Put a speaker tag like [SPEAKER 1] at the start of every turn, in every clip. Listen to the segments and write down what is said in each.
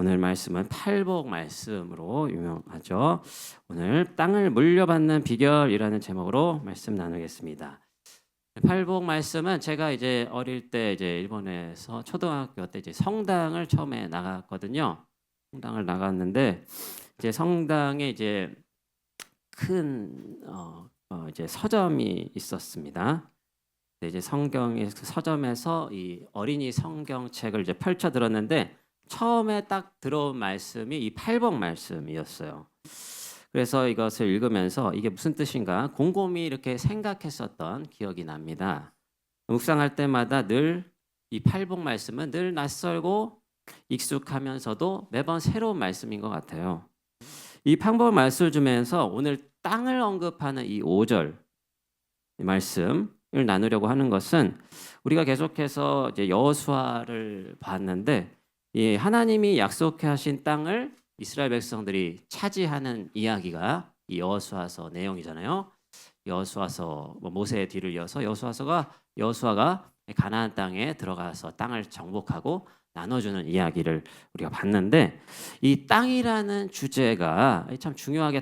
[SPEAKER 1] 오늘 말씀은 팔복 말씀으로 유명하죠. 오늘 땅을 물려받는 비결이라는 제목으로 말씀 나누겠습니다. 팔복 말씀은 제가 이제 어릴 때 이제 일본에서 초등학교 때 이제 성당을 처음에 나갔거든요. 성당을 나갔는데 이제 성당에 이제 큰 이제 서점이 있었습니다. 이제 성경의 그 서점에서 이 어린이 성경책을 이제 펼쳐 들었는데 처음에 딱 들어온 말씀이 이 팔복 말씀이었어요. 그래서 이것을 읽으면서 이게 무슨 뜻인가 곰곰이 이렇게 생각했었던 기억이 납니다. 묵상할 때마다 늘 이 팔복 말씀은 늘 낯설고 익숙하면서도 매번 새로운 말씀인 것 같아요. 이 팔복 말씀을 주면서 오늘 땅을 언급하는 이 5절 말씀을 나누려고 하는 것은 우리가 계속해서 이제 여호수아를 봤는데 이 하나님이 약속하신 땅을 이스라엘 백성들이 차지하는 이야기가 이 여호수아서 내용이잖아요. 여호수아서 모세의 뒤를 이어서 여호수아가 가나안 땅에 들어가서 땅을 정복하고 나눠주는 이야기를 우리가 봤는데 이 땅이라는 주제가 참 중요하게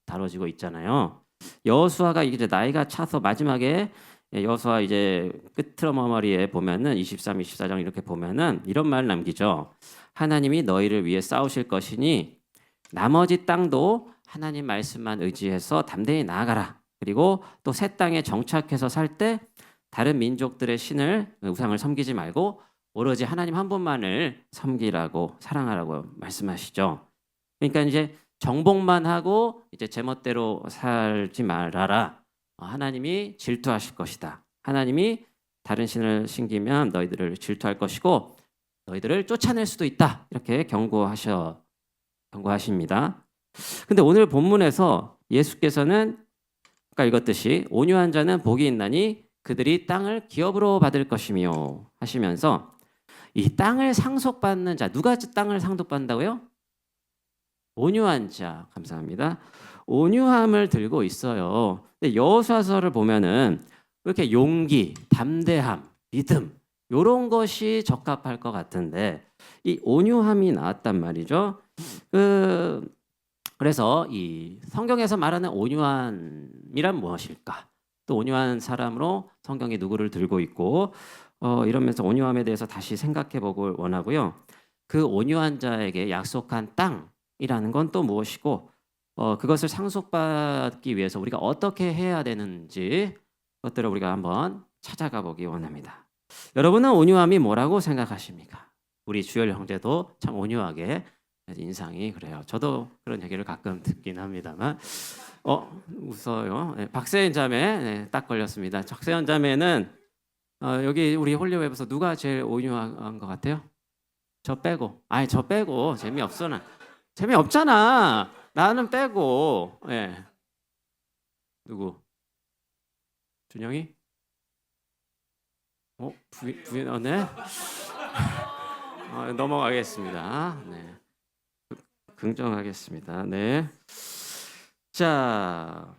[SPEAKER 1] 다뤄지고 있잖아요. 여호수아가 이제 나이가 차서 마지막에 여호수아 이제 끝트머머리에 보면은 23, 24장 이렇게 보면은 이런 말 남기죠. 하나님이 너희를 위해 싸우실 것이니 나머지 땅도 하나님 말씀만 의지해서 담대히 나아가라. 그리고 또 새 땅에 정착해서 살 때 다른 민족들의 신을 우상을 섬기지 말고 오로지 하나님 한 분만을 섬기라고 사랑하라고 말씀하시죠. 그러니까 이제 정복만 하고 이제 제멋대로 살지 말아라. 하나님이 질투하실 것이다. 하나님이 다른 신을 섬기면 너희들을 질투할 것이고 너희들을 쫓아낼 수도 있다. 이렇게 경고하십니다. 근데 오늘 본문에서 예수께서는 아까 읽었듯이 온유한 자는 복이 있나니 그들이 땅을 기업으로 받을 것이며 하시면서 이 땅을 상속받는 자, 누가 땅을 상속받는다고요? 온유한 자, 감사합니다. 온유함을 들고 있어요. 근데 여호수아서를 보면은 이렇게 용기, 담대함, 믿음 이런 것이 적합할 것 같은데 이 온유함이 나왔단 말이죠. 그래서 이 성경에서 말하는 온유함이란 무엇일까? 또 온유한 사람으로 성경이 누구를 들고 있고 이러면서 온유함에 대해서 다시 생각해보고 원하고요. 그 온유한 자에게 약속한 땅이라는 건 또 무엇이고 그것을 상속받기 위해서 우리가 어떻게 해야 되는지 그것들을 우리가 한번 찾아가 보기 원합니다. 여러분은 온유함이 뭐라고 생각하십니까? 우리 주열 형제도 참 온유하게 인상이 그래요. 저도 그런 얘기를 가끔 듣긴 합니다만 웃어요. 네, 박세현 자매 네, 딱 걸렸습니다. 박세현 자매는 여기 우리 홀리웹에서 누가 제일 온유한 것 같아요? 저 빼고. 아니 저 빼고 재미없잖아. 나는 빼고. 예. 누구? 준영이? 부인 네. 넘어가겠습니다. 네. 긍정하겠습니다. 네. 자,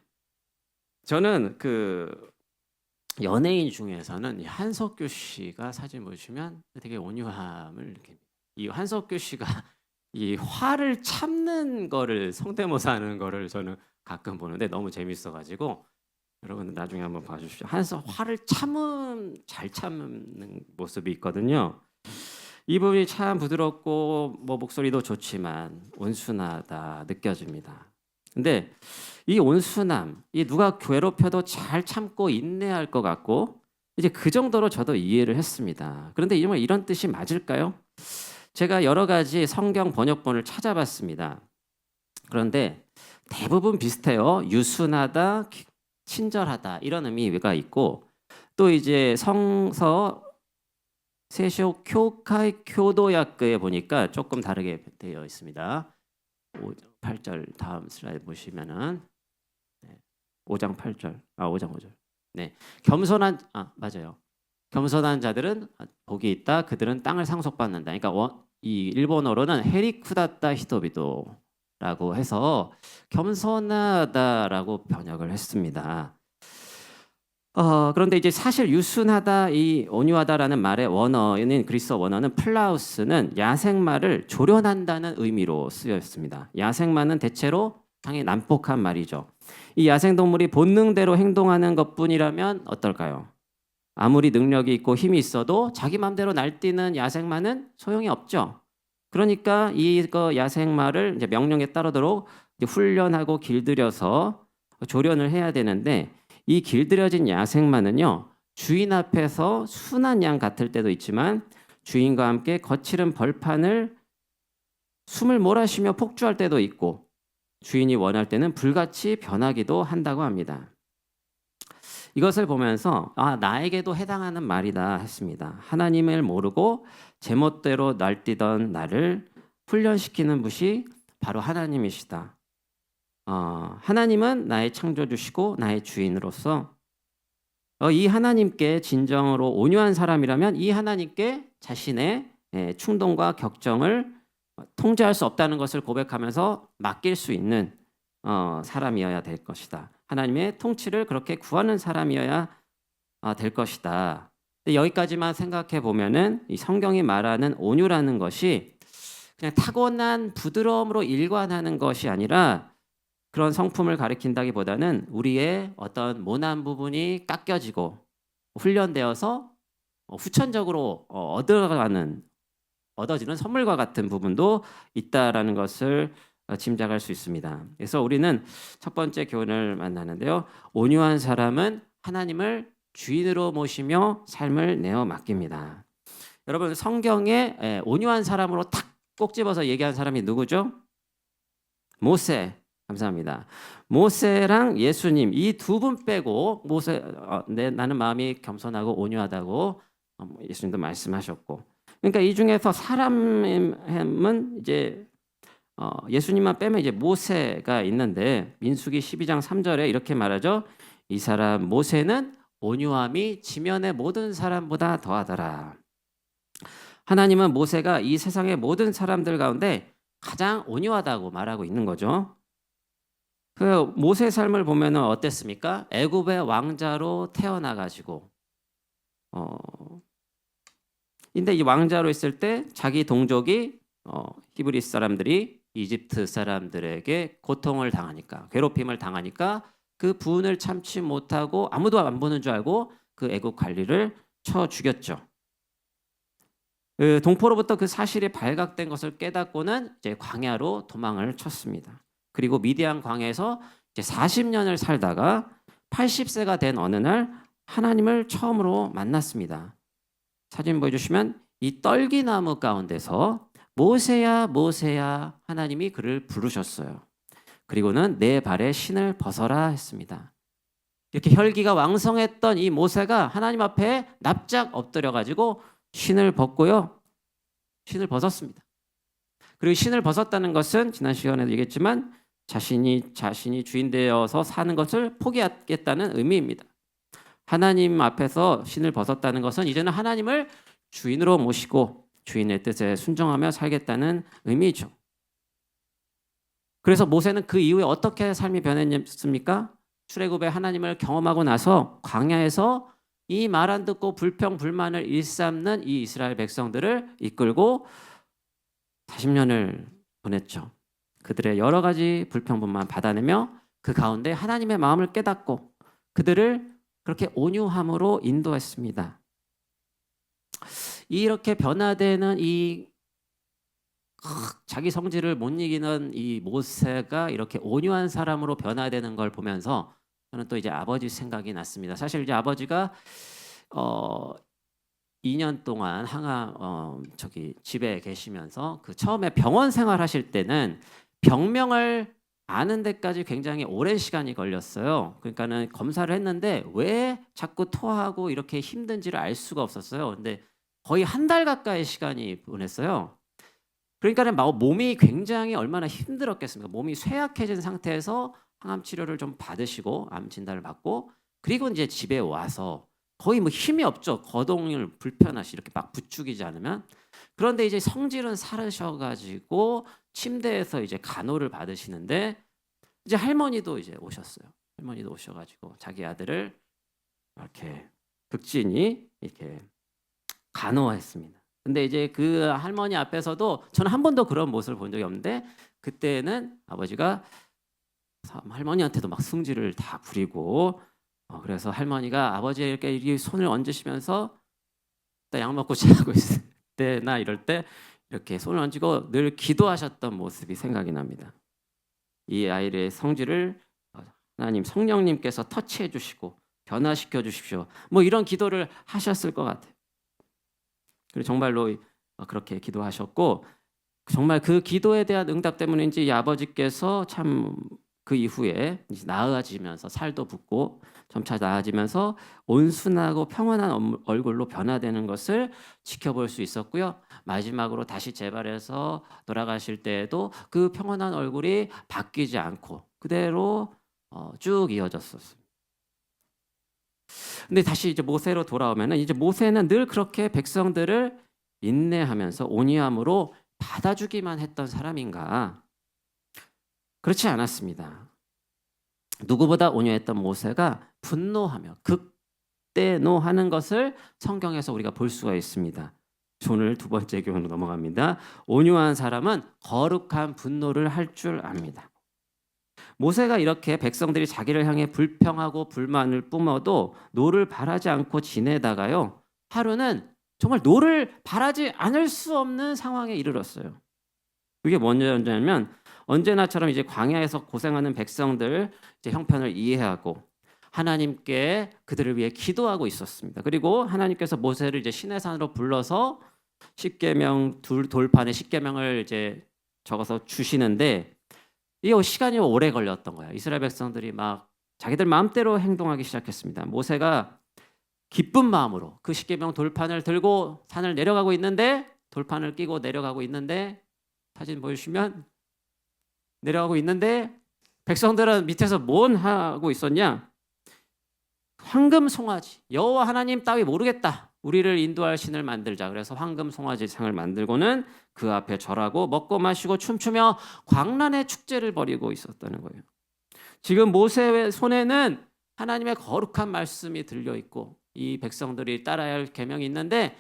[SPEAKER 1] 저는 그 연예인 중에서는 한석규 씨가 사진 보시면 되게 온유함을 느낍니다. 이 한석규 씨가 이 화를 참는 거를 성대모사 하는 거를 저는 가끔 보는데 너무 재밌어가지고 여러분 나중에 한번 봐주십시오. 화를 잘 참는 모습이 있거든요. 이분이 참 부드럽고 목소리도 좋지만 온순하다 느껴집니다. 근데 이 온순함, 이 누가 괴롭혀도 잘 참고 인내할 것 같고 이제 그 정도로 저도 이해를 했습니다. 그런데 이런 뜻이 맞을까요? 제가 여러 가지 성경 번역본을 찾아봤습니다. 그런데 대부분 비슷해요. 유순하다, 친절하다 이런 의미가 있고 또 이제 성서 세쇼 쿄카이 교도약에 보니까 조금 다르게 되어 있습니다. 8절 다음 슬라이드 보시면은 5장 8절 5장 5절 네 맞아요. 겸손한 자들은 복이 있다. 그들은 땅을 상속받는다. 그러니까 이 일본어로는 헤리쿠다타 히토비도라고 해서 겸손하다라고 번역을 했습니다. 그런데 이제 사실 유순하다, 이 온유하다라는 말의 원어인 그리스 원어는 플라우스는 야생마를 조련한다는 의미로 쓰였습니다. 야생마는 대체로 상당히 난폭한 말이죠. 이 야생동물이 본능대로 행동하는 것뿐이라면 어떨까요? 아무리 능력이 있고 힘이 있어도 자기 마음대로 날뛰는 야생마는 소용이 없죠. 그러니까 이거 야생마를 이제 명령에 따르도록 이제 훈련하고 길들여서 조련을 해야 되는데, 이 길들여진 야생마는요, 주인 앞에서 순한 양 같을 때도 있지만 주인과 함께 거칠은 벌판을 숨을 몰아쉬며 폭주할 때도 있고 주인이 원할 때는 불같이 변하기도 한다고 합니다. 이것을 보면서 나에게도 해당하는 말이다 했습니다. 하나님을 모르고 제멋대로 날뛰던 나를 훈련시키는 분이 바로 하나님이시다. 하나님은 나의 창조주시고 나의 주인으로서 이 하나님께 진정으로 온유한 사람이라면 이 하나님께 자신의 충동과 격정을 통제할 수 없다는 것을 고백하면서 맡길 수 있는 사람이어야 될 것이다. 하나님의 통치를 그렇게 구하는 사람이어야 될 것이다. 근데 여기까지만 생각해 보면은 이 성경이 말하는 온유라는 것이 그냥 타고난 부드러움으로 일관하는 것이 아니라 그런 성품을 가리킨다기보다는 우리의 어떤 모난 부분이 깎여지고 훈련되어서 후천적으로 얻어지는 선물과 같은 부분도 있다라는 것을 짐작할 수 있습니다. 그래서 우리는 첫 번째 교훈을 만나는데요. 온유한 사람은 하나님을 주인으로 모시며 삶을 내어 맡깁니다. 여러분, 성경에 온유한 사람으로 탁 꼭 집어서 얘기한 사람이 누구죠? 모세. 감사합니다. 모세랑 예수님 이 두 분 빼고 모세 나는 마음이 겸손하고 온유하다고 예수님도 말씀하셨고, 그러니까 이 중에서 사람은 이제 예수님만 빼면 이제 모세가 있는데 민수기 12장 3절에 이렇게 말하죠. 이 사람 모세는 온유함이 지면의 모든 사람보다 더하더라. 하나님은 모세가 이 세상의 모든 사람들 가운데 가장 온유하다고 말하고 있는 거죠. 그 모세 삶을 보면은 어땠습니까? 애굽의 왕자로 태어나 가지고 근데 이 왕자로 있을 때 자기 동족이 히브리 사람들이 이집트 사람들에게 고통을 당하니까, 괴롭힘을 당하니까 그 분을 참지 못하고 아무도 안 보는 줄 알고 그 애굽 관리를 쳐 죽였죠. 동포로부터 그 사실이 발각된 것을 깨닫고는 이제 광야로 도망을 쳤습니다. 그리고 미디안 광야에서 이제 40년을 살다가 80세가 된 어느 날 하나님을 처음으로 만났습니다. 사진 보여주시면 이 떨기나무 가운데서 모세야 모세야 하나님이 그를 부르셨어요. 그리고는 내 발에 신을 벗어라 했습니다. 이렇게 혈기가 왕성했던 이 모세가 하나님 앞에 납작 엎드려 가지고 신을 벗고요. 신을 벗었습니다. 그리고 신을 벗었다는 것은 지난 시간에도 얘기했지만 자신이 주인 되어서 사는 것을 포기하겠다는 의미입니다. 하나님 앞에서 신을 벗었다는 것은 이제는 하나님을 주인으로 모시고 주인의 뜻에 순종하며 살겠다는 의미죠. 그래서 모세는 그 이후에 어떻게 삶이 변했습니까? 출애굽에 하나님을 경험하고 나서 광야에서 이 말 안 듣고 불평불만을 일삼는 이 이스라엘 백성들을 이끌고 40년을 보냈죠. 그들의 여러 가지 불평불만 받아내며 그 가운데 하나님의 마음을 깨닫고 그들을 그렇게 온유함으로 인도했습니다. 이렇게 변화되는 이 자기 성질을 못 이기는 이 모세가 이렇게 온유한 사람으로 변화되는 걸 보면서 저는 또 이제 아버지 생각이 났습니다. 사실 이제 아버지가 2년 동안 집에 계시면서 그 처음에 병원 생활하실 때는 병명을 아는 데까지 굉장히 오랜 시간이 걸렸어요. 그러니까는 검사를 했는데 왜 자꾸 토하고 이렇게 힘든지를 알 수가 없었어요. 근데 거의 한 달 가까이 시간이 보냈어요. 그러니까는 몸이 굉장히 얼마나 힘들었겠습니까? 몸이 쇠약해진 상태에서 항암 치료를 좀 받으시고 암 진단을 받고 그리고 이제 집에 와서 거의 힘이 없죠. 거동을 불편하시 이렇게 막 부추기지 않으면. 그런데 이제 성질은 사르셔가지고 침대에서 이제 간호를 받으시는데 이제 할머니도 이제 오셨어요. 할머니도 오셔가지고 자기 아들을 이렇게 극진히 이렇게 간호했습니다. 근데 이제 그 할머니 앞에서도 저는 한 번도 그런 모습을 본 적이 없는데 그때는 아버지가 할머니한테도 막 승질을 다 부리고 그래서 할머니가 아버지에게 이 손을 얹으시면서 약 먹고 자고 있을 때나 이럴 때 이렇게 손을 얹고 늘 기도하셨던 모습이 생각이 납니다. 이 아이의 성질을 하나님 성령님께서 터치해 주시고 변화시켜 주십시오. 뭐 이런 기도를 하셨을 것 같아요. 그리고 정말로 그렇게 기도하셨고 정말 그 기도에 대한 응답 때문인지 이 아버지께서 참 그 이후에 나아지면서 살도 붓고 점차 나아지면서 온순하고 평온한 얼굴로 변화되는 것을 지켜볼 수 있었고요. 마지막으로 다시 재발해서 돌아가실 때에도 그 평온한 얼굴이 바뀌지 않고 그대로 쭉 이어졌었습니다. 근데 다시 이제 모세로 돌아오면은 이제 모세는 늘 그렇게 백성들을 인내하면서 온유함으로 받아주기만 했던 사람인가? 그렇지 않았습니다. 누구보다 온유했던 모세가 분노하며 극대노하는 것을 성경에서 우리가 볼 수가 있습니다. 오늘 두 번째 교훈으로 넘어갑니다. 온유한 사람은 거룩한 분노를 할 줄 압니다. 모세가 이렇게 백성들이 자기를 향해 불평하고 불만을 뿜어도 노를 바라지 않고 지내다가요. 하루는 정말 노를 바라지 않을 수 없는 상황에 이르렀어요. 그게 뭐냐면 언제나처럼 이제 광야에서 고생하는 백성들 이제 형편을 이해하고 하나님께 그들을 위해 기도하고 있었습니다. 그리고 하나님께서 모세를 이제 시내산으로 불러서 십계명 돌판에 십계명을 이제 적어서 주시는데 이 시간이 오래 걸렸던 거야. 이스라엘 백성들이 막 자기들 마음대로 행동하기 시작했습니다. 모세가 기쁜 마음으로 그 십계명 돌판을 들고 산을 내려가고 있는데 돌판을 끼고 내려가고 있는데 사진 보여주시면 내려가고 있는데 백성들은 밑에서 뭔 하고 있었냐? 황금 송아지 여호와 하나님 따위 모르겠다. 우리를 인도할 신을 만들자. 그래서 황금 송아지 상을 만들고는 그 앞에 절하고 먹고 마시고 춤추며 광란의 축제를 벌이고 있었다는 거예요. 지금 모세의 손에는 하나님의 거룩한 말씀이 들려 있고 이 백성들이 따라야 할 계명이 있는데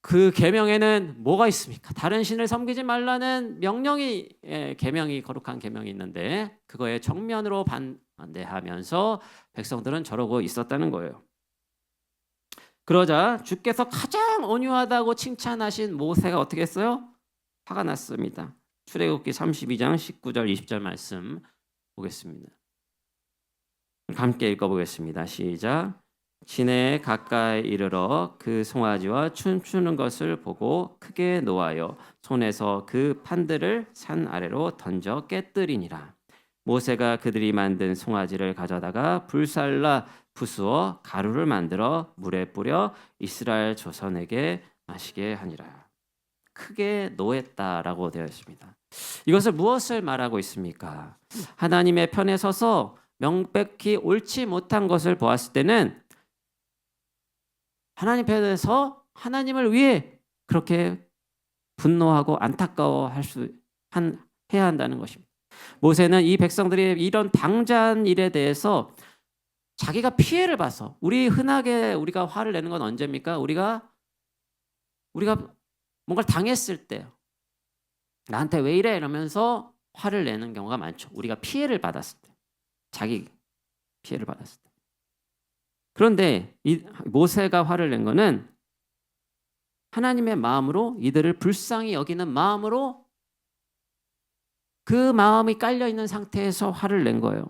[SPEAKER 1] 그 계명에는 뭐가 있습니까? 다른 신을 섬기지 말라는 명령이 계명이 거룩한 계명이 있는데 그거에 정면으로 반대하면서 백성들은 저러고 있었다는 거예요. 그러자 주께서 가장 온유하다고 칭찬하신 모세가 어떻게 했어요? 화가 났습니다. 출애굽기 32장 19절 20절 말씀 보겠습니다. 함께 읽어보겠습니다. 시작. 시내에 가까이 이르러 그 송아지와 춤추는 것을 보고 크게 노하여 손에서 그 판들을 산 아래로 던져 깨뜨리니라. 모세가 그들이 만든 송아지를 가져다가 불살라 부수어 가루를 만들어 물에 뿌려 이스라엘 조선에게 마시게 하니라. 크게 노했다라고 되어 있습니다. 이것을 무엇을 말하고 있습니까? 하나님의 편에 서서 명백히 옳지 못한 것을 보았을 때는 하나님 편에서 하나님을 위해 그렇게 분노하고 안타까워 해야 한다는 것입니다. 모세는 이 백성들이 이런 방자한 일에 대해서 자기가 피해를 봐서 흔하게 우리가 화를 내는 건 언제입니까? 우리가 뭔가를 당했을 때 나한테 왜 이래 이러면서 화를 내는 경우가 많죠. 우리가 피해를 받았을 때 자기 피해를 받았을 때. 그런데 이 모세가 화를 낸 거는 하나님의 마음으로 이들을 불쌍히 여기는 마음으로 그 마음이 깔려 있는 상태에서 화를 낸 거예요.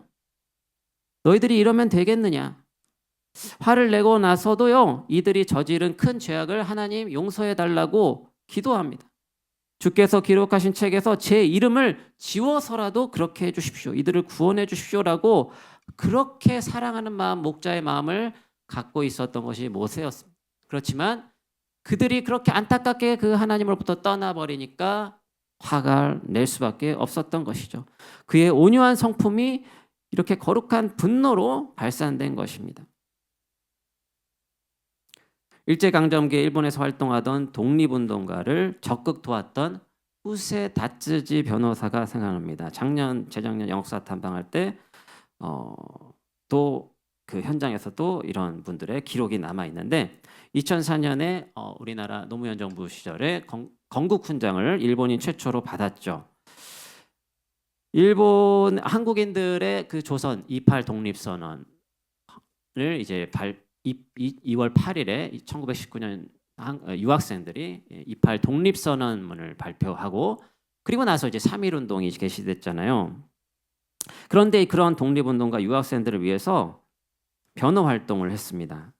[SPEAKER 1] 너희들이 이러면 되겠느냐? 화를 내고 나서도요, 이들이 저지른 큰 죄악을 하나님 용서해 달라고 기도합니다. 주께서 기록하신 책에서 제 이름을 지워서라도 그렇게 해주십시오. 이들을 구원해 주십시오라고 그렇게 사랑하는 마음, 목자의 마음을 갖고 있었던 것이 모세였습니다. 그렇지만 그들이 그렇게 안타깝게 그 하나님으로부터 떠나버리니까 화가 낼 수밖에 없었던 것이죠. 그의 온유한 성품이 이렇게 거룩한 분노로 발산된 것입니다. 일제강점기에 일본에서 활동하던 독립운동가를 적극 도왔던 후세 다츠지 변호사가 생각납니다. 재작년 영사 탐방할 때 또 그 현장에서도 이런 분들의 기록이 남아 있는데 2004년에 우리나라 노무현 정부 시절에 건국 훈장을 일본인 최초로 받았죠. 일본 한국인들의 그 조선 28 독립선언을 이제 2월 8일에 1919년 유학생들이 28 독립선언문을 발표하고 그리고 나서 이제 3.1 운동이 개시됐잖아요. 그런데 그런 독립운동가 유학생들을 위해서 변호 활동을 했습니다.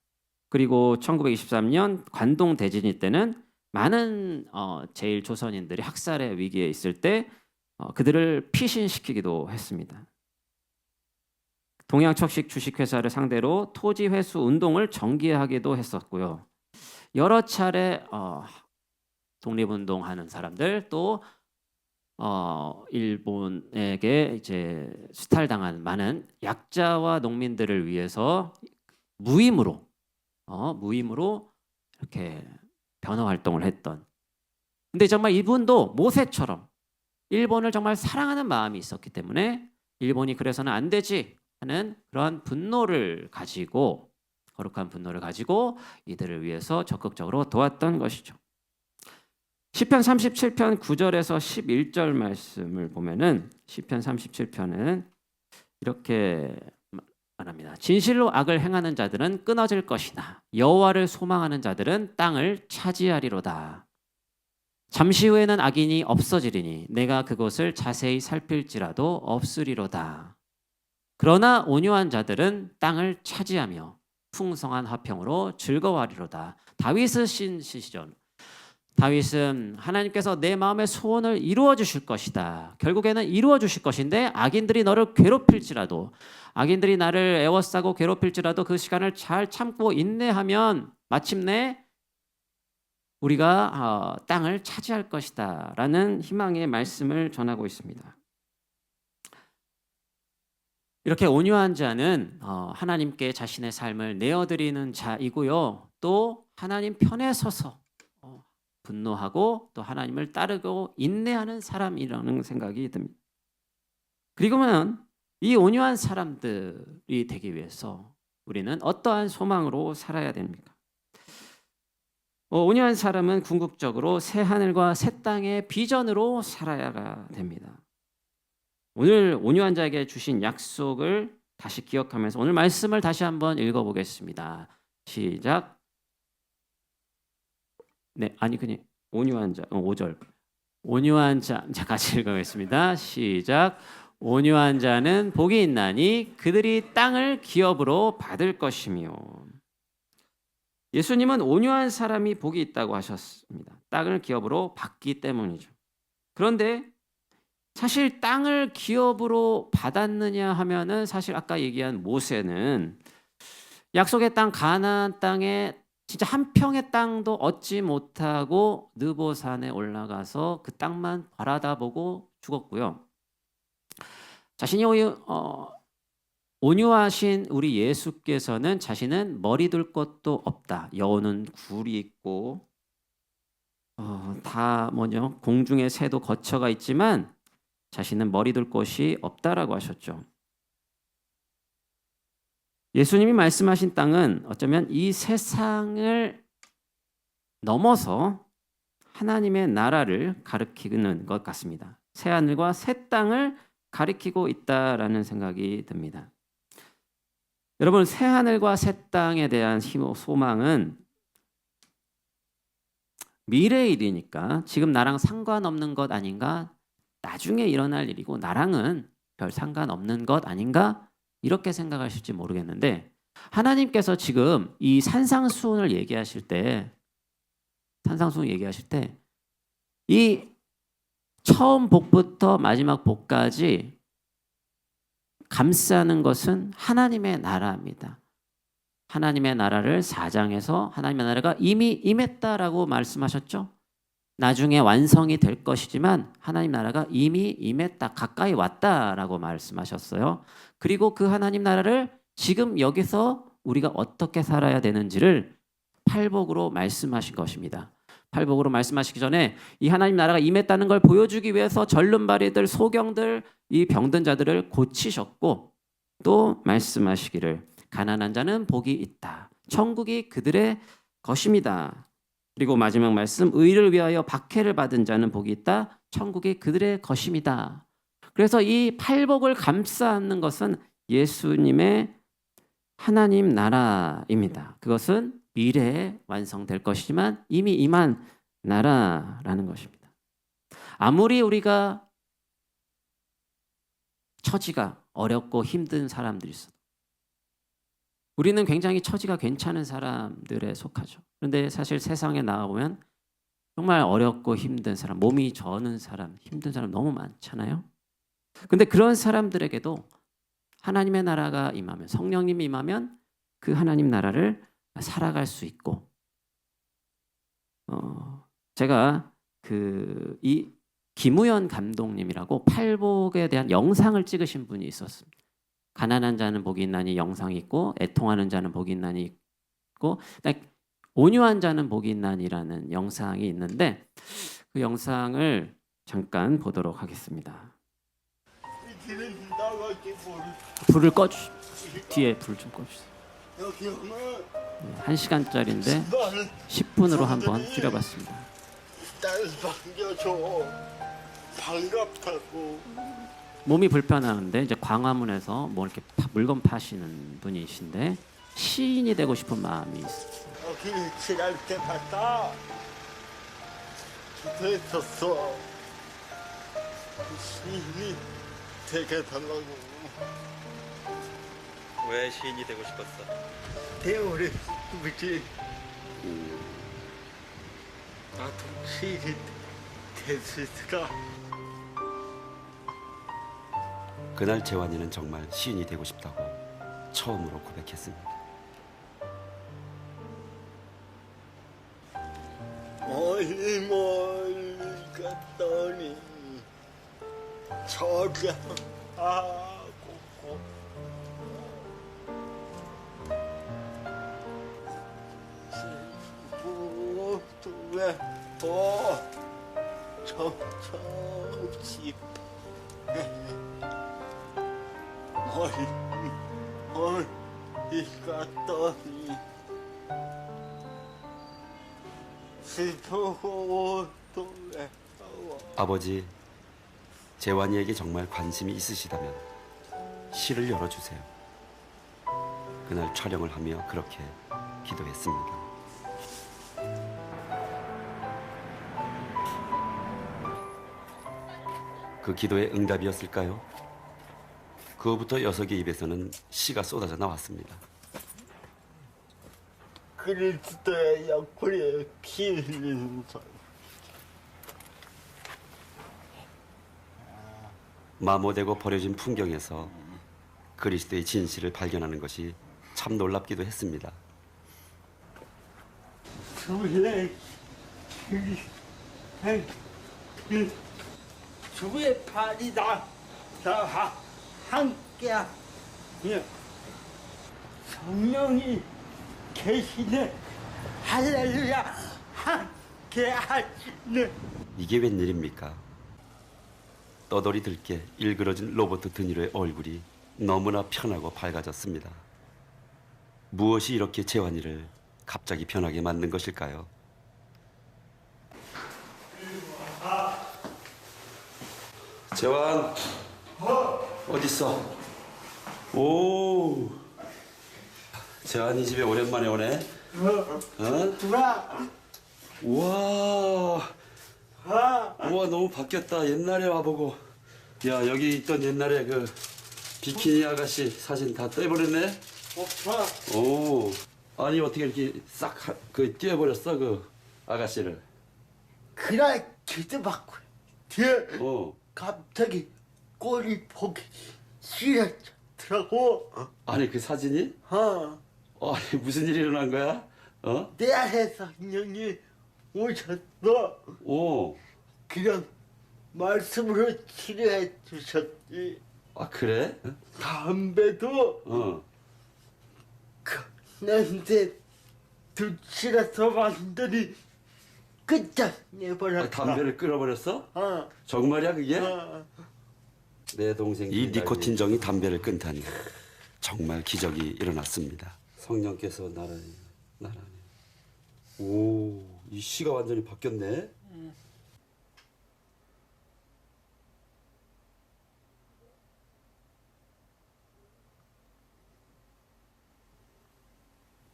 [SPEAKER 1] 그리고 1923년 관동 대지진 때는 많은 제일 조선인들이 학살의 위기에 있을 때 그들을 피신시키기도 했습니다. 동양척식 주식회사를 상대로 토지 회수 운동을 전개하기도 했었고요. 여러 차례 독립운동하는 사람들 또 일본에게 이제 수탈당한 많은 약자와 농민들을 위해서 무임으로 이렇게 변호 활동을 했던. 근데 정말 이분도 모세처럼 일본을 정말 사랑하는 마음이 있었기 때문에 일본이 그래서는 안 되지 하는 그런 분노를 가지고 거룩한 분노를 가지고 이들을 위해서 적극적으로 도왔던 것이죠. 시편 37편 9절에서 11절 말씀을 보면은 시편 37편은 이렇게 말합니다. 진실로 악을 행하는 자들은 끊어질 것이나 여호와를 소망하는 자들은 땅을 차지하리로다. 잠시 후에는 악인이 없어지리니 내가 그것을 자세히 살필지라도 없으리로다. 그러나 온유한 자들은 땅을 차지하며 풍성한 화평으로 즐거워하리로다. 다윗의 시죠. 다윗은 하나님께서 내 마음의 소원을 이루어 주실 것이다. 결국에는 이루어 주실 것인데 악인들이 너를 괴롭힐지라도 악인들이 나를 애워싸고 괴롭힐지라도 그 시간을 잘 참고 인내하면 마침내 우리가 땅을 차지할 것이다 라는 희망의 말씀을 전하고 있습니다. 이렇게 온유한 자는 하나님께 자신의 삶을 내어드리는 자이고요. 또 하나님 편에 서서 분노하고 또 하나님을 따르고 인내하는 사람이라는 생각이 듭니다. 그리고는 이 온유한 사람들이 되기 위해서 우리는 어떠한 소망으로 살아야 됩니까? 온유한 사람은 궁극적으로 새 하늘과 새 땅의 비전으로 살아야 됩니다. 오늘 온유한 자에게 주신 약속을 다시 기억하면서 오늘 말씀을 다시 한번 읽어보겠습니다. 시작. 네, 아니 그냥 온유한 자 5절. 온유한 자 같이 읽어보겠습니다. 시작. 온유한 자는 복이 있나니 그들이 땅을 기업으로 받을 것이며. 예수님은 온유한 사람이 복이 있다고 하셨습니다. 땅을 기업으로 받기 때문이죠. 그런데 사실 땅을 기업으로 받았느냐 하면은 사실 아까 얘기한 모세는 약속의 땅 가나안 땅에 진짜 한 평의 땅도 얻지 못하고 느보산에 올라가서 그 땅만 바라다보고 죽었고요. 자신이 온유하신 우리 예수께서는 자신은 머리 둘 것도 없다. 여우는 굴이 있고 다 뭐죠? 공중의 새도 거처가 있지만 자신은 머리 둘 곳이 없다라고 하셨죠. 예수님이 말씀하신 땅은 어쩌면 이 세상을 넘어서 하나님의 나라를 가리키는 것 같습니다. 새 하늘과 새 땅을 가리키고 있다라는 생각이 듭니다. 여러분, 새 하늘과 새 땅에 대한 소망은 미래의 일이니까 지금 나랑 상관없는 것 아닌가? 나중에 일어날 일이고 나랑은 별 상관없는 것 아닌가? 이렇게 생각하실지 모르겠는데 하나님께서 지금 이 산상수훈을 얘기하실 때 이 처음 복부터 마지막 복까지 감싸는 것은 하나님의 나라입니다. 하나님의 나라를 4장에서 하나님의 나라가 이미 임했다라고 말씀하셨죠. 나중에 완성이 될 것이지만 하나님 나라가 이미 임했다, 가까이 왔다라고 말씀하셨어요. 그리고 그 하나님 나라를 지금 여기서 우리가 어떻게 살아야 되는지를 팔복으로 말씀하신 것입니다. 팔복으로 말씀하시기 전에 이 하나님 나라가 임했다는 걸 보여주기 위해서 절름발이들, 소경들, 이 병든 자들을 고치셨고 또 말씀하시기를 가난한 자는 복이 있다. 천국이 그들의 것입니다. 그리고 마지막 말씀, 의를 위하여 박해를 받은 자는 복이 있다. 천국이 그들의 것입니다. 그래서 이 팔복을 감싸 안는 것은 예수님의 하나님 나라입니다. 그것은 미래에 완성될 것이지만 이미 임한 나라라는 것입니다. 아무리 우리가 처지가 어렵고 힘든 사람들이 있어도 우리는 굉장히 처지가 괜찮은 사람들에 속하죠. 그런데 사실 세상에 나가보면 정말 어렵고 힘든 사람, 몸이 저는 사람, 힘든 사람 너무 많잖아요. 근데 그런 사람들에게도 하나님의 나라가 임하면, 성령님이 임하면 그 하나님 나라를 살아갈 수 있고, 제가 이 김우연 감독님이라고 팔복에 대한 영상을 찍으신 분이 있었습니다. 가난한 자는 복이 있나니 영상이 있고, 애통하는 자는 복이 있나니 있고, 온유한 자는 복이 있나니라는 영상이 있는데 그 영상을 잠깐 보도록 하겠습니다. 불을 꺼주 뒤에 불 좀 꺼주세요. 1시간짜리인데 10분으로 한번 줄여봤습니다.
[SPEAKER 2] 날 반겨줘. 반갑다고.
[SPEAKER 1] 몸이 불편하는데 이제 광화문에서 뭐 이렇게 물건 파시는 분이신데 시인이 되고 싶은 마음이 있어요.
[SPEAKER 2] 여기 지날 때 봤다. 기도했었어. 시인이 되게 달라고.
[SPEAKER 3] 왜 시인이 되고 싶었어?
[SPEAKER 2] 대우리 그지. 나도 시인이 될 수 있을까?
[SPEAKER 4] 그날 재환이는 정말 시인이 되고 싶다고 처음으로 고백했습니다.
[SPEAKER 2] 멀리 멀리 갔더니 저장하고 부두에 정처없이 멀리 갔더니 슬프고
[SPEAKER 4] 아버지, 재환이에게 정말 관심이 있으시다면 시를 열어주세요. 그날 촬영을 하며 그렇게 기도했습니다. 그 기도의 응답이었을까요? 그 후부터 녀석의 입에서는 시가 쏟아져 나왔습니다.
[SPEAKER 2] 그리스도의 옆구리에 피 흘리는 사람.
[SPEAKER 4] 마모되고 버려진 풍경에서 그리스도의 진실을 발견하는 것이 참 놀랍기도 했습니다.
[SPEAKER 2] 주의 팔이다. 다 함께야. 성령이 계시네. 할렐루야. 함께 하시네.
[SPEAKER 4] 이게 웬일입니까? 떠돌이 들게 일그러진 로버트 드니로의 얼굴이 너무나 편하고 밝아졌습니다. 무엇이 이렇게 재환이를 갑자기 변하게 만든 것일까요? 재환, 어딨어? 오, 재환이 집에 오랜만에 오네.
[SPEAKER 2] 누나.
[SPEAKER 4] 우와, 우와 너무 바뀌었다. 옛날에 와보고, 야 여기 있던 옛날에 그 비키니 아가씨 사진 다 떼버렸네.
[SPEAKER 2] 오빠.
[SPEAKER 4] 오, 아니 어떻게 이렇게 싹 떼어버렸어 그 아가씨를?
[SPEAKER 2] 그날 기도받고 뒤에 갑자기 꼴이 보기 싫어졌더라고.
[SPEAKER 4] 아니 그 사진이? 아니 무슨 일이 일어난 거야?
[SPEAKER 2] 내 안에서 인형이 오셨어.
[SPEAKER 4] 오.
[SPEAKER 2] 그냥 말씀으로 치료해 주셨지.
[SPEAKER 4] 아 그래?
[SPEAKER 2] 담배도 그 냄새 두칠해서 완전히 끝장내버렸다.
[SPEAKER 4] 담배를 끊어버렸어? 정말이야 그게? 내 동생 이 니코틴 정이 담배를 끊다니 정말 기적이 일어났습니다. 성령께서 나라니. 오, 이 시가 완전히 바뀌었네.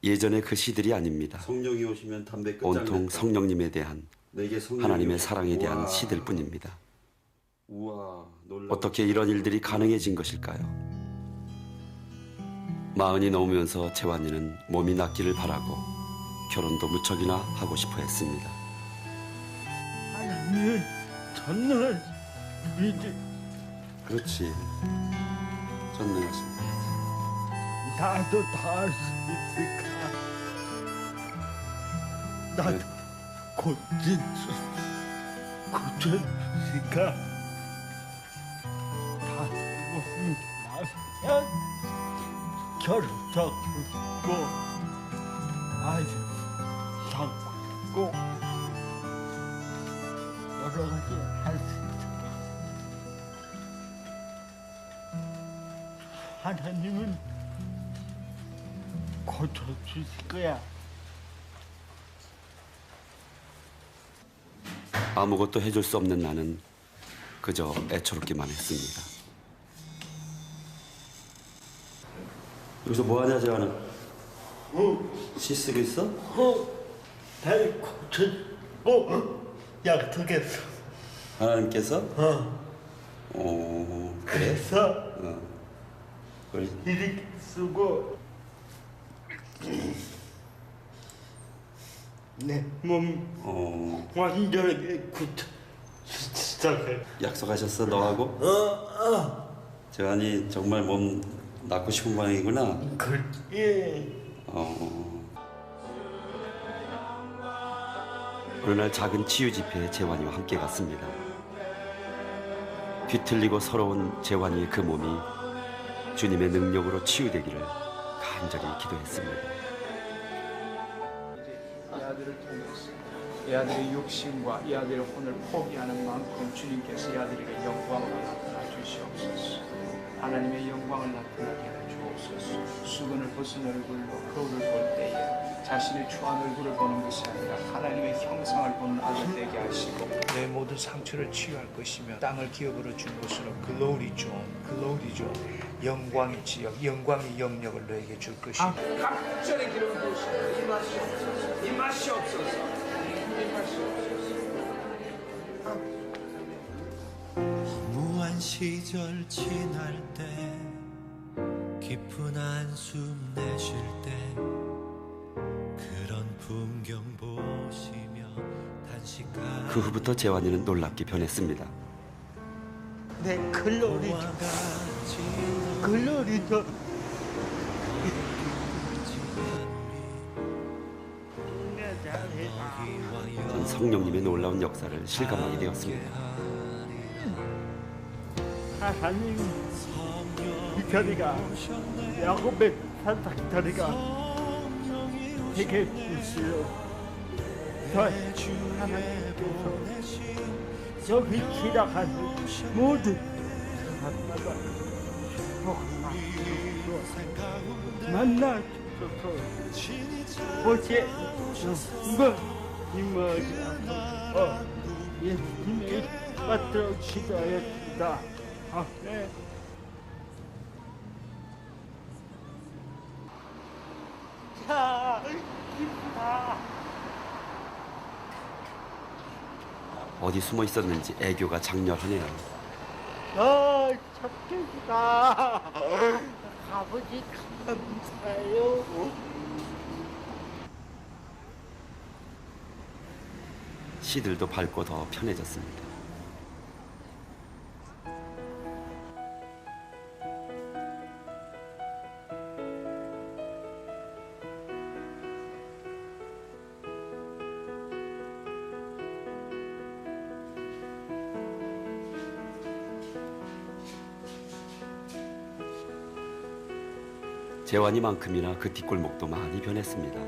[SPEAKER 4] 예전의 그 시들이 아닙니다.
[SPEAKER 3] 성령이 오시면 담배 끝장냈다.
[SPEAKER 4] 온통 성령님에 대한
[SPEAKER 3] 내게 성령이
[SPEAKER 4] 하나님의
[SPEAKER 3] 오시고.
[SPEAKER 4] 사랑에 대한
[SPEAKER 3] 우와.
[SPEAKER 4] 시들 뿐입니다.
[SPEAKER 3] 우와, 놀라워.
[SPEAKER 4] 어떻게 이런 일들이 가능해진 것일까요? 마흔이 넘으면서 재환이는 몸이 낫기를 바라고 결혼도 무척이나 하고 싶어 했습니다.
[SPEAKER 2] 하나님은 전능한 분이지.
[SPEAKER 4] 그렇지. 전능하십니다.
[SPEAKER 2] 나도 다 할 수 있을까? 나도
[SPEAKER 4] 네.
[SPEAKER 2] 고쳐줄까? 다 되고 나면 결혼도 하고 아이 낳고 여러 가지 할 수 있어. 하나님은 고쳐주실 거야.
[SPEAKER 4] 아무것도 해줄 수 없는 나는 그저 애처롭기만 했습니다. 여기서 뭐하냐 재환아? 시 쓰고 있어?
[SPEAKER 2] 날 고쳐주고 약속했어.
[SPEAKER 4] 하나님께서? 오, 그래?
[SPEAKER 2] 그래서
[SPEAKER 4] 그걸
[SPEAKER 2] 이렇게 쓰고 내 몸 완전히 고쳐주시다가
[SPEAKER 4] 약속하셨어 너하고? 재환이 정말 몸 낫고 싶은 모양이구나.
[SPEAKER 2] 그렇지.
[SPEAKER 4] 어느 날 작은 치유 집회에 재환이와 함께 갔습니다. 뒤틀리고 서러운 재환이의 그 몸이 주님의 능력으로 치유되기를 간절히 기도했습니다.
[SPEAKER 5] 이 아들을 통해서 이 아들의 욕심과 이 아들의 혼을 포기하는 만큼 주님께서 이 아들에게 영광을 나타나 주시옵소서. 하나님의 영광을 나타나게 하여 주옵소서. 수건을 벗은 얼굴로 거울을 볼 때에 자신의 추한 얼굴을 보는 것이 아니라 하나님의 형상을 보는 아들 되게 하시고 내 모든 상처를 치유할 것이며 땅을 기업으로 준 것으로 글로리 존 영광의 지역 영광의 영역을 너에게 줄 것이며 갑자기 기름 부으시고 이 맛이 없어서 이 맛이 없어서
[SPEAKER 6] 무한 시절 지날 때 깊은 한숨 내쉴 때 그런 풍경 보시며 단식하는
[SPEAKER 4] 그 후부터 재환이는 놀랍게 변했습니다.
[SPEAKER 2] 내 글로리죠. 글로리죠.
[SPEAKER 4] 전 성령님의 놀라운 역사를 실감하게 되었습니다.
[SPEAKER 2] 하나님 이태리가 야곱의 산삭자리가 되게 주시오. 저 하나님께서 여기 지나가는 모든 사람마다 만나 주소서. 오직 이거 임하게 예수님의 받들어 기도하였습니다. 아멘. 자, 기쁘다.
[SPEAKER 4] 어디 숨어 있었는지 애교가 장렬하네요.
[SPEAKER 2] 좋겠다. 아버지 감사해요.
[SPEAKER 4] 시들도 밝고 더 편해졌습니다. 재환이만큼이나 그 뒷골목도 많이 변했습니다.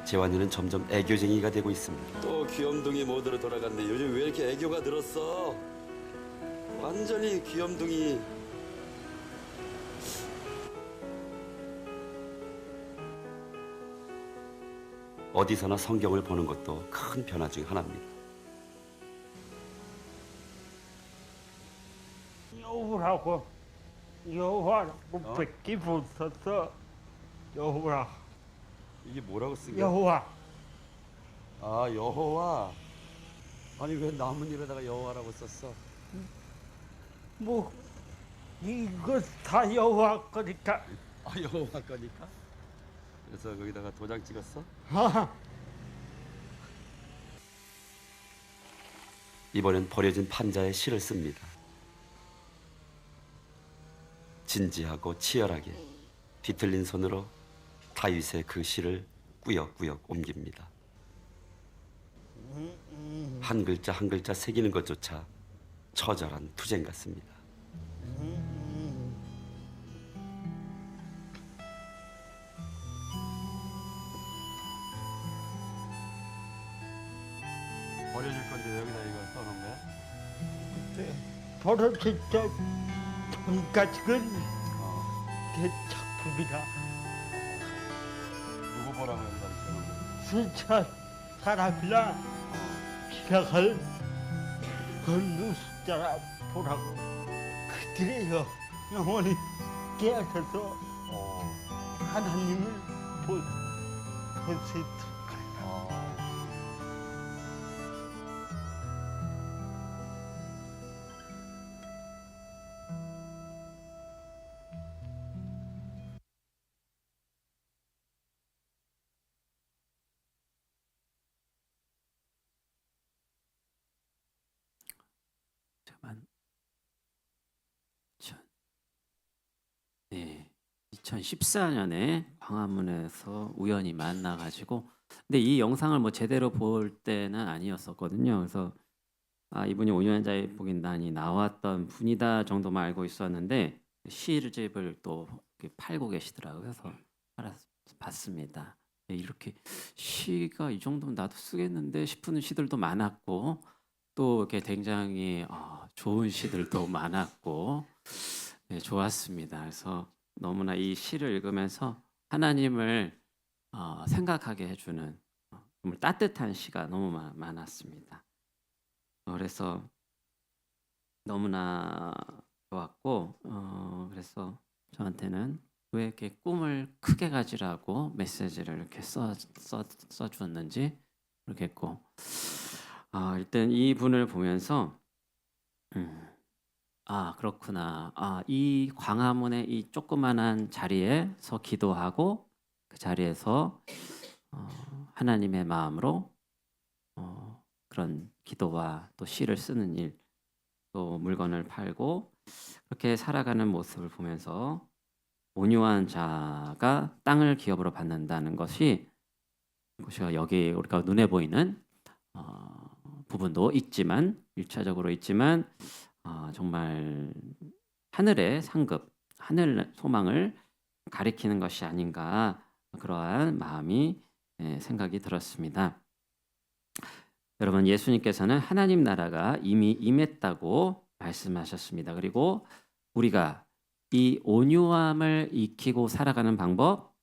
[SPEAKER 4] 재환이는 점점 애교쟁이가 되고 있습니다. 또 귀염둥이 모드로 돌아갔네. 요즘 왜 이렇게 애교가 늘었어? 완전히 귀염둥이. 어디서나 성경을 보는 것도 큰 변화 중 하나입니다.
[SPEAKER 2] 여호와라고 뵙기 붙었어. 여호와,
[SPEAKER 4] 이게 뭐라고 쓴 거야?
[SPEAKER 2] 여호와.
[SPEAKER 4] 아, 여호와. 아니 왜 나뭇잎에다가 여호와라고 썼어?
[SPEAKER 2] 뭐 이거 다 여호와 거니까.
[SPEAKER 4] 아, 여호와 거니까? 그래서 거기다가 도장 찍었어?
[SPEAKER 2] 아,
[SPEAKER 4] 이번엔 버려진 판자에 시를 씁니다. 진지하고 치열하게 뒤틀린 손으로 다윗의 그 시를 꾸역꾸역 옮깁니다. 한 글자 한 글자 새기는 것조차 처절한 투쟁 같습니다. 버려질 건데 여기다 이걸 써놓은 거야?
[SPEAKER 2] 벌어진 적 전까지는 내 작품이다.
[SPEAKER 4] 누구 보라고 여기다 써놓은 거야?
[SPEAKER 2] 순천 사람이라 기락을 걷는 숫자라 보라고. 그들의 영혼이 깨어져서 하나님을 볼 수 있도록.
[SPEAKER 1] 잠깐. 네, 2014년에 광화문에서 우연히 만나가지고, 근데 이 영상을 뭐 제대로 볼 때는 아니었었거든요. 그래서 이분이 오년자의 복인단이 나왔던 분이다 정도만 알고 있었는데 시집을 또 이렇게 팔고 계시더라고요. 그래서 봤습니다. 네, 이렇게 시가 이 정도면 나도 쓰겠는데 싶은 시들도 많았고, 또 이렇게 굉장히 좋은 시들도 많았고, 네, 좋았습니다. 그래서 너무나 이 시를 읽으면서 하나님을 생각하게 해주는 정말 따뜻한 시가 너무 많았습니다. 그래서 너무나 좋았고, 그래서 저한테는 왜 이렇게 꿈을 크게 가지라고 메시지를 이렇게 써주었는지 모르겠고, 일단 이 분을 보면서 그렇구나. 이 광화문의 이 조그만한 자리에서 기도하고 그 자리에서 하나님의 마음으로 그런 기도와 또 시를 쓰는 일, 또 물건을 팔고 그렇게 살아가는 모습을 보면서 온유한 자가 땅을 기업으로 받는다는 것이 여기 우리가 눈에 보이는 부분도 있지만, 1차적으로 있지만 정말 하늘의 상급, 하늘 소망을 가리키는 것이 아닌가, 그러한 마음이 생각이 들었습니다. 여러분, 예수님께서는 하나님 나라가 이미 임했다고 말씀하셨습니다. 그리고 우리가 이 온유함을 익히고 살아가는 방법,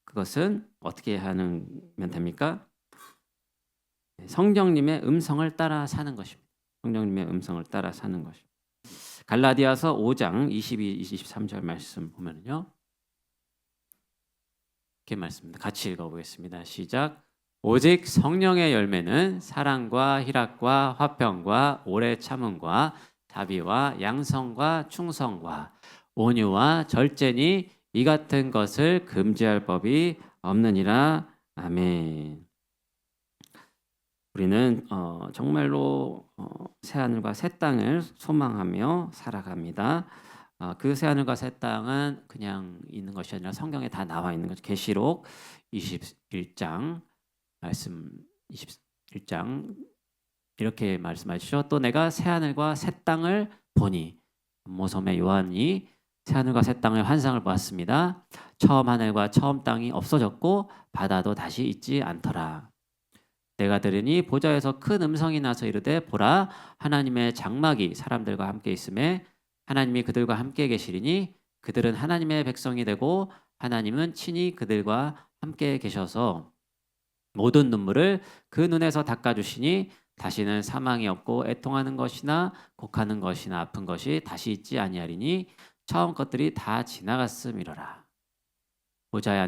[SPEAKER 1] 그것은 어떻게 하면 됩니까? 성령님의 음성을 따라 사는 것입니다. 성령님의 음성을 따라 사는 것입니다. 갈라디아서 5장 22, 23절 말씀 보면요, 이렇게 말씀입니다. 같이 읽어보겠습니다. 시작. 오직 성령의 열매는 사랑과 희락과 화평과 오래 참음과 자비와 양성과 충성과 온유와 절제니 이 같은 것을 금지할 법이 없느니라. 아멘. 우리는 정말로 새하늘과 새 땅을 소망하며 살아갑니다. 그 새하늘과 새 땅은 그냥 있는 것이 아니라 성경에 다 나와 있는 거죠. 계시록 21장 말씀 21장 이렇게 말씀하시죠. 또 내가 새하늘과 새 땅을 보니, 모섬의 요한이 새하늘과 새 땅의 환상을 보았습니다. 처음 하늘과 처음 땅이 없어졌고 바다도 다시 있지 않더라. 내가 들으니 보좌에서 큰 음성이 나서 이르되, 보라, 하나님의 장막이 사람들과 함께 있음에 하나님이 그들과 함께 계시리니 그들은 하나님의 백성이 되고 하나님은 친히 그들과 함께 계셔서 모든 눈물을 그 눈에서 닦아주시니 다시는 사망이 없고 애통하는 것이나 곡하는 것이나 아픈 것이 다시 있지 아니하리니 처음 것들이 다 지나갔음이로라. 보좌에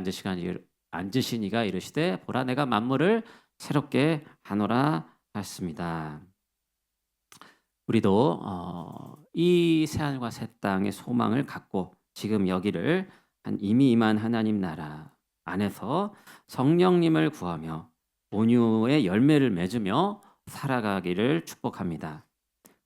[SPEAKER 1] 앉으시니가 이르시되 보라 내가 만물을 새롭게 하노라 하였습니다. 우리도 이 새하늘과 새 땅의 소망을 갖고 지금 여기를 이미 임한 하나님 나라 안에서 성령님을 구하며 온유의 열매를 맺으며 살아가기를 축복합니다.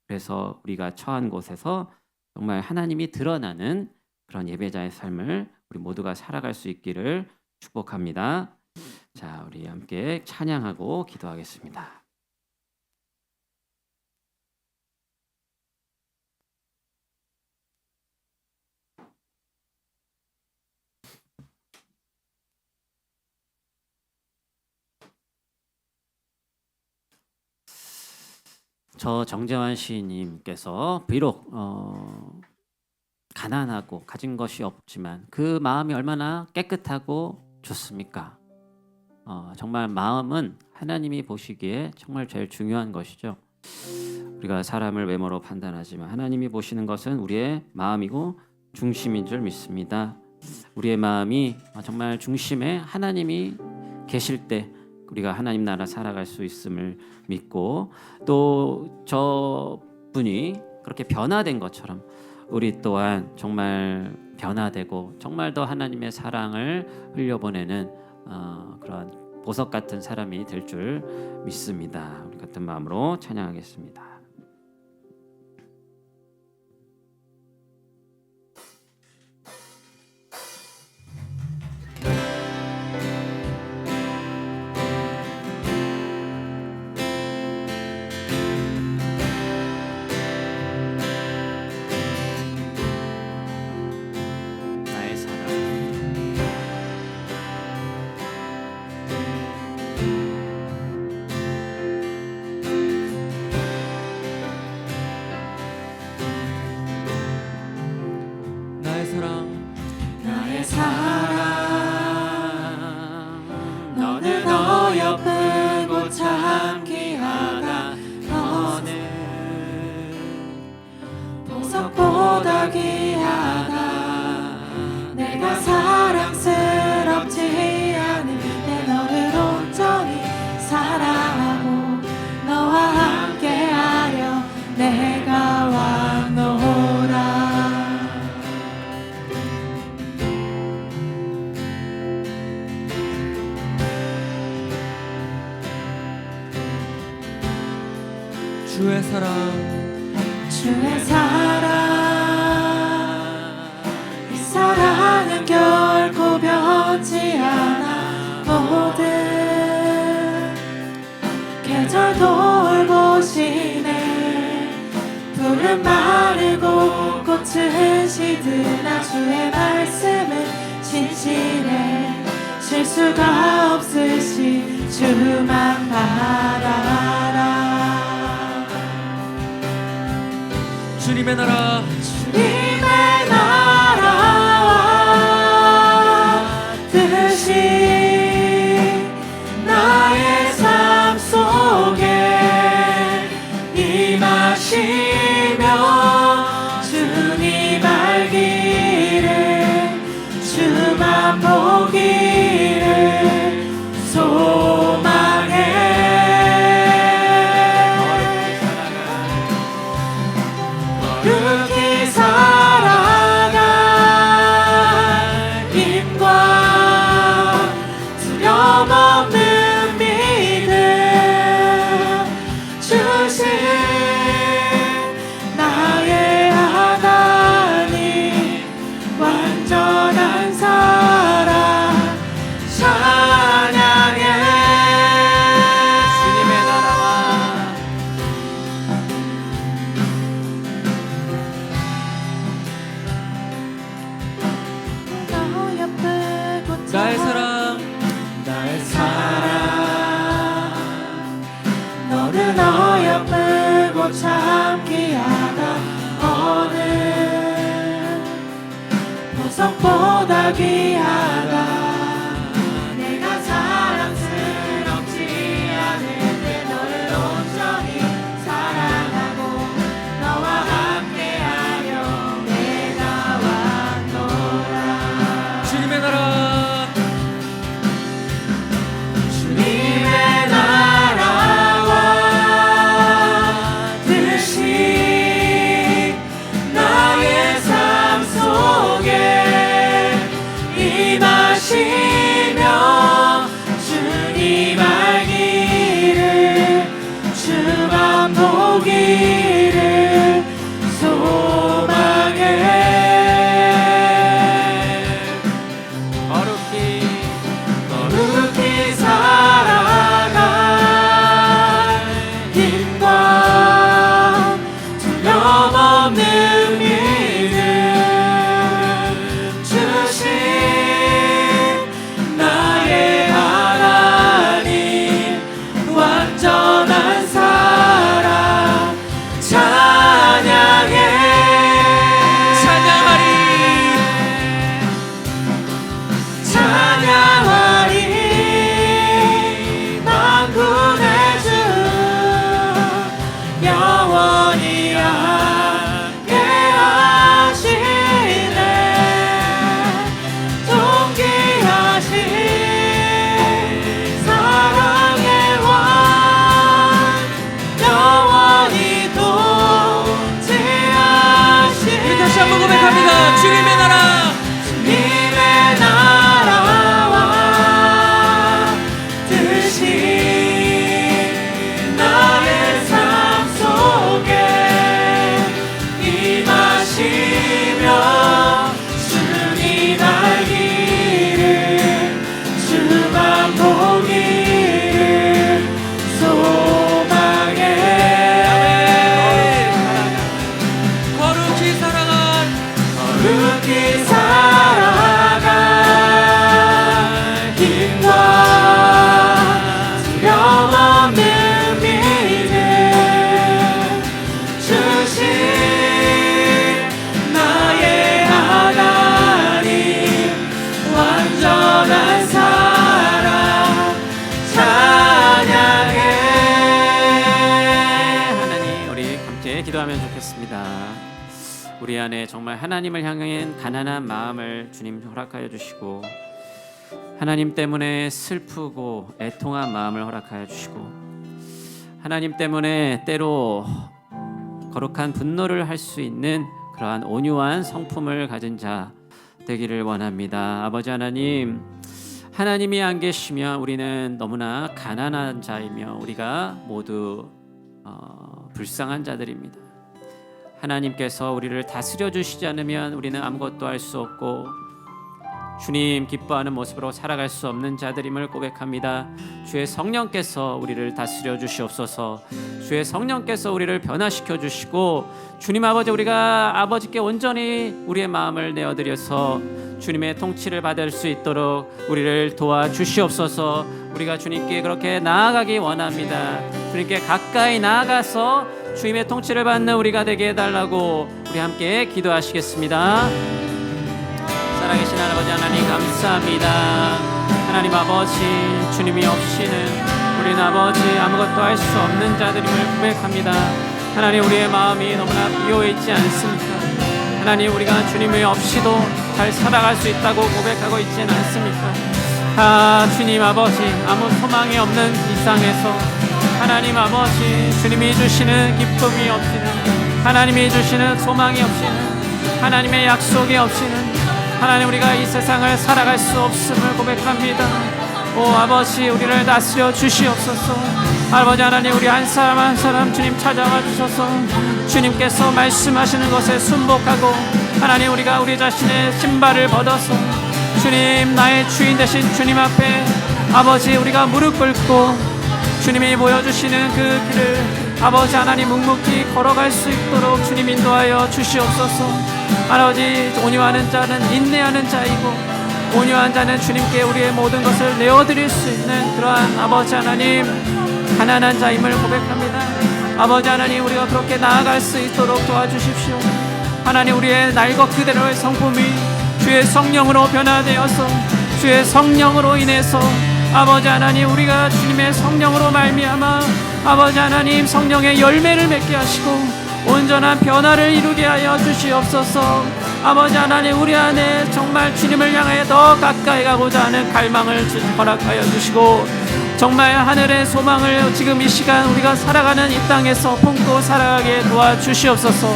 [SPEAKER 1] 그래서 우리가 처한 곳에서 정말 하나님이 드러나는 그런 예배자의 삶을 우리 모두가 살아갈 수 있기를 축복합니다. 자, 우리 함께 찬양하고 기도하겠습니다. 저 정재환 시인님께서 비록 가난하고 가진 것이 없지만 그 마음이 얼마나 깨끗하고 좋습니까? 정말 마음은 하나님이 보시기에 정말 제일 중요한 것이죠. 우리가 사람을 외모로 판단하지만 하나님이 보시는 것은 우리의 마음이고 중심인 줄 믿습니다. 우리의 마음이 정말 중심에 하나님이 계실 때 우리가 하나님 나라 살아갈 수 있음을 믿고 또 저분이 그렇게 변화된 것처럼 우리 또한 정말 변화되고 정말 더 하나님의 사랑을 흘려보내는 그런 보석 같은 사람이 될 줄 믿습니다. 우리 같은 마음으로 찬양하겠습니다. 나의 사랑
[SPEAKER 6] 나의 사랑
[SPEAKER 7] 나의 사랑 너는 어여쁘고 참 귀하다 너는 보석보다 귀하다 내가 사랑스럽지 않은데 너를 온전히 사랑하고 너와 함께하여 내가 왔노라
[SPEAKER 6] 주의 사랑
[SPEAKER 7] 주의 사랑 이 사랑은 결코 변치 않아 모든 계절 돌보시네 푸른 마르고 꽃은 시드나 주의 말씀은 진실해 실수가 없으시 주만 바라라
[SPEAKER 6] 주님의 나라
[SPEAKER 7] 주님의 나라와 뜻이 나의 삶 속에 임하시며 주님 알기를 주만 보기를 소망해 그렇게 살아갈 힘과 두려움 없는 믿음 주신 나의 하나님 완전한 사랑 찬양해
[SPEAKER 1] 주님의 나라와
[SPEAKER 6] 나의 사랑
[SPEAKER 7] 나의 사랑 너는 어여쁘고 참 귀하다 어느 보석보다 귀하다 내가 사랑스럽지
[SPEAKER 1] 좋겠습니다. 우리 안에 정말 하나님을 향한 가난한 마음을 주님 허락하여 주시고, 하나님 때문에 슬프고 애통한 마음을 허락하여 주시고, 하나님 때문에 때로 거룩한 분노를 할 수 있는 그러한 온유한 성품을 가진 자 되기를 원합니다. 아버지 하나님, 하나님이 안 계시면 우리는 너무나 가난한 자이며 우리가 모두 불쌍한 자들입니다. 하나님께서 우리를 다스려 주시지 않으면 우리는 아무것도 할 수 없고 주님 기뻐하는 모습으로 살아갈 수 없는 자들임을 고백합니다. 주의 성령께서 우리를 다스려 주시옵소서. 주의 성령께서 우리를 변화시켜 주시고, 주님 아버지, 우리가 아버지께 온전히 우리의 마음을 내어드려서 주님의 통치를 받을 수 있도록 우리를 도와주시옵소서. 우리가 주님께 그렇게 나아가기 원합니다. 주님께 가까이 나아가서 주님의 통치를 받는 우리가 되게 해달라고 우리 함께 기도하시겠습니다. 살아계신 아버지 하나님 감사합니다. 하나님 아버지, 주님이 없이는 우리는 아버지 아무것도 할 수 없는 자들임을 고백합니다. 하나님, 우리의 마음이 너무나 비어 있지 않습니까? 하나님, 우리가 주님이 없이도 잘 살아갈 수 있다고 고백하고 있지는 않습니까? 주님 아버지, 아무 소망이 없는 이 땅에서 하나님 아버지, 주님이 주시는 기쁨이 없이는, 하나님이 주시는 소망이 없이는, 하나님의 약속이 없이는 하나님, 우리가 이 세상을 살아갈 수 없음을 고백합니다. 오 아버지, 우리를 다스려 주시옵소서. 아버지 하나님, 우리 한 사람 한 사람 주님 찾아와 주셔서 주님께서 말씀하시는 것에 순복하고, 하나님, 우리가 우리 자신의 신발을 벗어서 주님, 나의 주인 되신 주님 앞에 아버지 우리가 무릎 꿇고 주님이 보여주시는 그 길을 아버지 하나님 묵묵히 걸어갈 수 있도록 주님 인도하여 주시옵소서. 아버지, 온유하는 자는 인내하는 자이고, 온유한 자는 주님께 우리의 모든 것을 내어드릴 수 있는 그러한 아버지 하나님 가난한 자임을 고백합니다. 아버지 하나님, 우리가 그렇게 나아갈 수 있도록 도와주십시오. 하나님, 우리의 날 것 그대로의 성품이 주의 성령으로 변화되어서 주의 성령으로 인해서 아버지 하나님, 우리가 주님의 성령으로 말미암아 아버지 하나님 성령의 열매를 맺게 하시고 온전한 변화를 이루게 하여 주시옵소서. 아버지 하나님, 우리 안에 정말 주님을 향해 더 가까이 가고자 하는 갈망을 허락하여 주시고, 정말 하늘의 소망을 지금 이 시간 우리가 살아가는 이 땅에서 품고 살아가게 도와주시옵소서.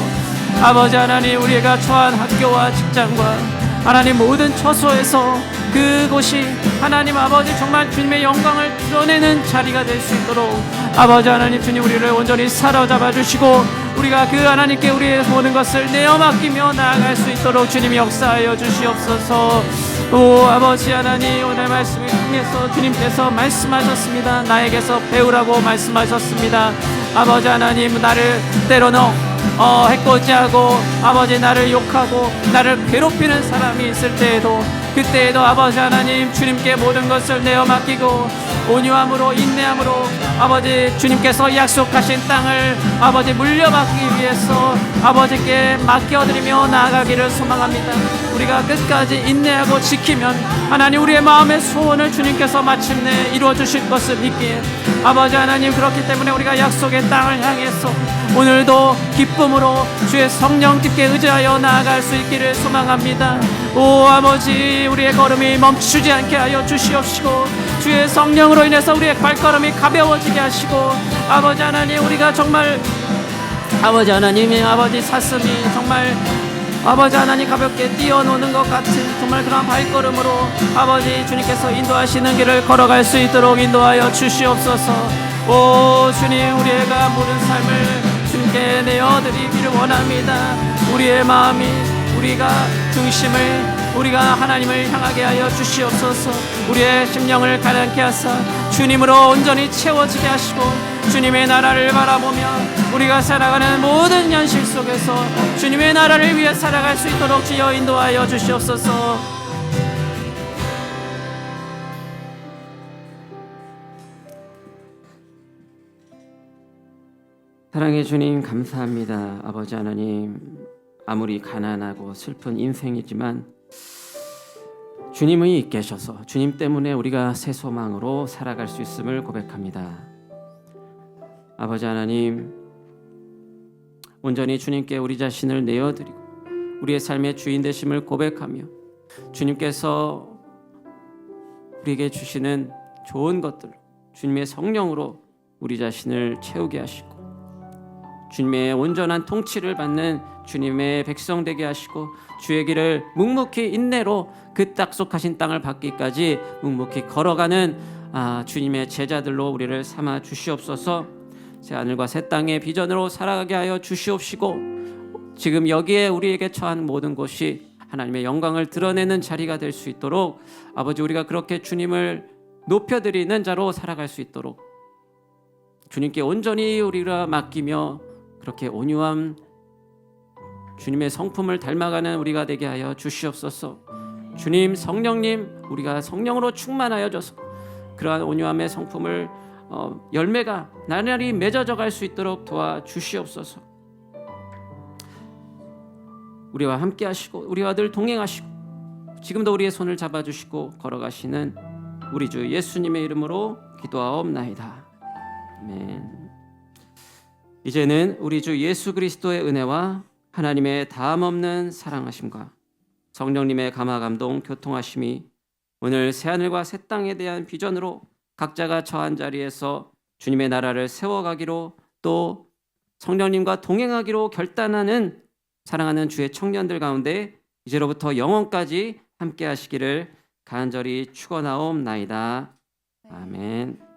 [SPEAKER 1] 아버지 하나님, 우리가 처한 학교와 직장과 하나님 모든 처소에서 그곳이 하나님 아버지 정말 주님의 영광을 드러내는 자리가 될 수 있도록 아버지 하나님, 주님 우리를 온전히 사로잡아 주시고 우리가 그 하나님께 우리의 모든 것을 내어 맡기며 나아갈 수 있도록 주님이 역사하여 주시옵소서. 오 아버지 하나님, 오늘 말씀을 통해서 주님께서 말씀하셨습니다. 나에게서 배우라고 말씀하셨습니다. 아버지 하나님, 나를 때로는 해코지하고 아버지 나를 욕하고 나를 괴롭히는 사람이 있을 때에도, 그때에도 아버지 하나님 주님께 모든 것을 내어 맡기고 온유함으로 인내함으로 아버지 주님께서 약속하신 땅을 아버지 물려받기 위해서 아버지께 맡겨드리며 나아가기를 소망합니다. 우리가 끝까지 인내하고 지키면 하나님 우리의 마음의 소원을 주님께서 마침내 이루어 주실 것을 믿기에 아버지 하나님, 그렇기 때문에 우리가 약속의 땅을 향해서 오늘도 기쁨으로 주의 성령 깊게 의지하여 나아갈 수 있기를 소망합니다. 오 아버지, 우리의 걸음이 멈추지 않게 하여 주시옵시고 주의 성령으로 인해서 우리의 발걸음이 가벼워지게 하시고 아버지 하나님, 우리가 정말 아버지 하나님의 아버지 사슴이 정말 아버지 하나님 가볍게 뛰어노는 것 같은 정말 그런 발걸음으로 아버지 주님께서 인도하시는 길을 걸어갈 수 있도록 인도하여 주시옵소서. 오 주님, 우리가 모든 삶을 주님께 내어드리기를 원합니다. 우리의 마음이, 우리가 중심을 우리가 하나님을 향하게 하여 주시옵소서. 우리의 심령을 가난케 하사 주님으로 온전히 채워지게 하시고 주님의 나라를 바라보며 우리가 살아가는 모든 현실 속에서 주님의 나라를 위해 살아갈 수 있도록 주여 인도하여 주시옵소서. 사랑의 주님 감사합니다. 아버지 하나님, 아무리 가난하고 슬픈 인생이지만 주님이 계셔서 주님 때문에 우리가 새 소망으로 살아갈 수 있음을 고백합니다. 아버지 하나님, 온전히 주님께 우리 자신을 내어드리고 우리의 삶의 주인 되심을 고백하며 주님께서 우리에게 주시는 좋은 것들, 주님의 성령으로 우리 자신을 채우게 하시고 주님의 온전한 통치를 받는 주님의 백성 되게 하시고 주의 길을 묵묵히 인내로 그 약속하신 땅을 받기까지 묵묵히 걸어가는 주님의 제자들로 우리를 삼아 주시옵소서. 새 하늘과 새 땅의 비전으로 살아가게 하여 주시옵시고 지금 여기에 우리에게 처한 모든 곳이 하나님의 영광을 드러내는 자리가 될 수 있도록 아버지 우리가 그렇게 주님을 높여드리는 자로 살아갈 수 있도록 주님께 온전히 우리가 맡기며 그렇게 온유함 주님의 성품을 닮아가는 우리가 되게 하여 주시옵소서. 주님 성령님 우리가 성령으로 충만하여 져서 그러한 온유함의 성품을 열매가 나날이 맺어져 갈 수 있도록 도와주시옵소서. 우리와 함께 하시고 우리와 늘 동행하시고 지금도 우리의 손을 잡아주시고 걸어가시는 우리 주 예수님의 이름으로 기도하옵나이다. 아멘. 이제는 우리 주 예수 그리스도의 은혜와 하나님의 다함없는 사랑하심과 성령님의 감화감동 교통하심이 오늘 새하늘과 새 땅에 대한 비전으로 각자가 처한 자리에서 주님의 나라를 세워가기로 또 성령님과 동행하기로 결단하는 사랑하는 주의 청년들 가운데 이제로부터 영원까지 함께 하시기를 간절히 축원하옵나이다. 아멘.